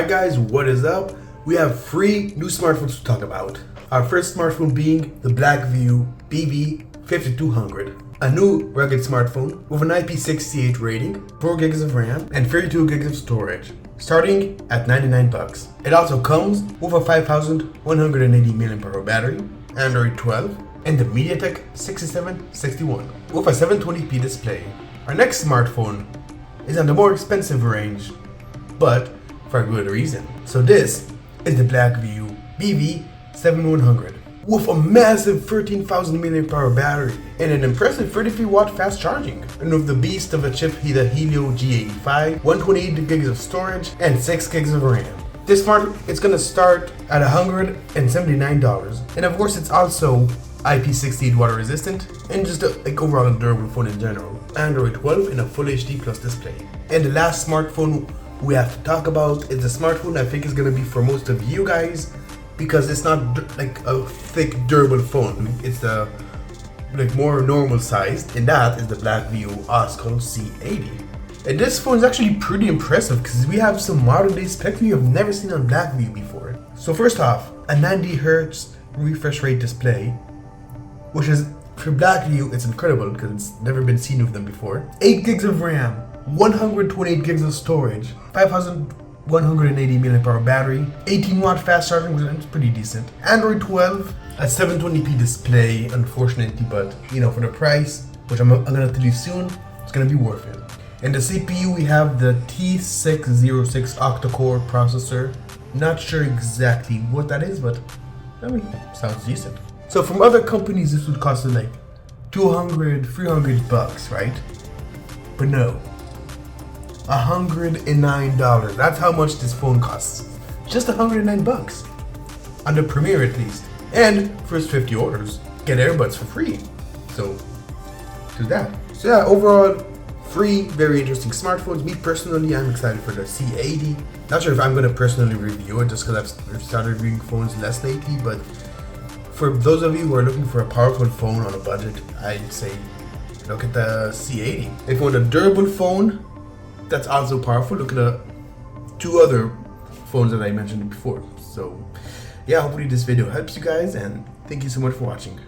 Alright guys, what is up? We have 3 new smartphones to talk about. Our first smartphone being the Blackvue Bb5200. A new rugged smartphone with an IP68 rating, 4 gigs of RAM, and 32 gigs of storage, starting at 99 bucks. It also comes with a 5180 mAh battery, Android 12, and the MediaTek 6761 with a 720p display. Our next smartphone is on the more expensive range, but for a good reason. So this is the Blackvue BV7100 with a massive 13,000 mAh battery and an impressive 33 watt fast charging, and with the beast of a chip, the Helio G85, 128 gigs of storage, and 6 gigs of RAM. This smartphone, it's gonna start at $179, and of course it's also IP68 water resistant and just overall a durable phone in general. Android 12 in a full HD plus display. And the last smartphone we have to talk about is the smartphone I think is gonna be for most of you guys, because it's not like a thick durable phone. It's a more normal sized, and that is the Blackvue C80. And this phone is actually pretty impressive because we have some modern day specs we have never seen on Blackvue before. So first off, a 90Hz refresh rate display, which is, for Blackvue, it's incredible because it's never been seen with them before. 8 gigs of RAM, 128 gigs of storage, 5180 mAh battery, 18 watt fast charging, which is pretty decent. Android 12, a 720p display, unfortunately, but you know, for the price, which I'm gonna tell you soon, it's gonna be worth it. And the CPU, we have the T606 octa-core processor. Not sure exactly what that is, but I mean, sounds decent. So from other companies, this would cost like 200, 300 bucks, right? But no, $109. That's how much this phone costs. Just 109 bucks. On the Premier at least. And first 50 orders, get earbuds for free. So, do that. So yeah, overall, 3 very interesting smartphones. Me personally, I'm excited for the C80. Not sure if I'm going to personally review it just because I've started reviewing phones less lately, but for those of you who are looking for a powerful phone on a budget, I'd say look at the C80. If you want a durable phone that's also powerful, look at the 2 other phones that I mentioned before. So yeah, hopefully this video helps you guys, and thank you so much for watching.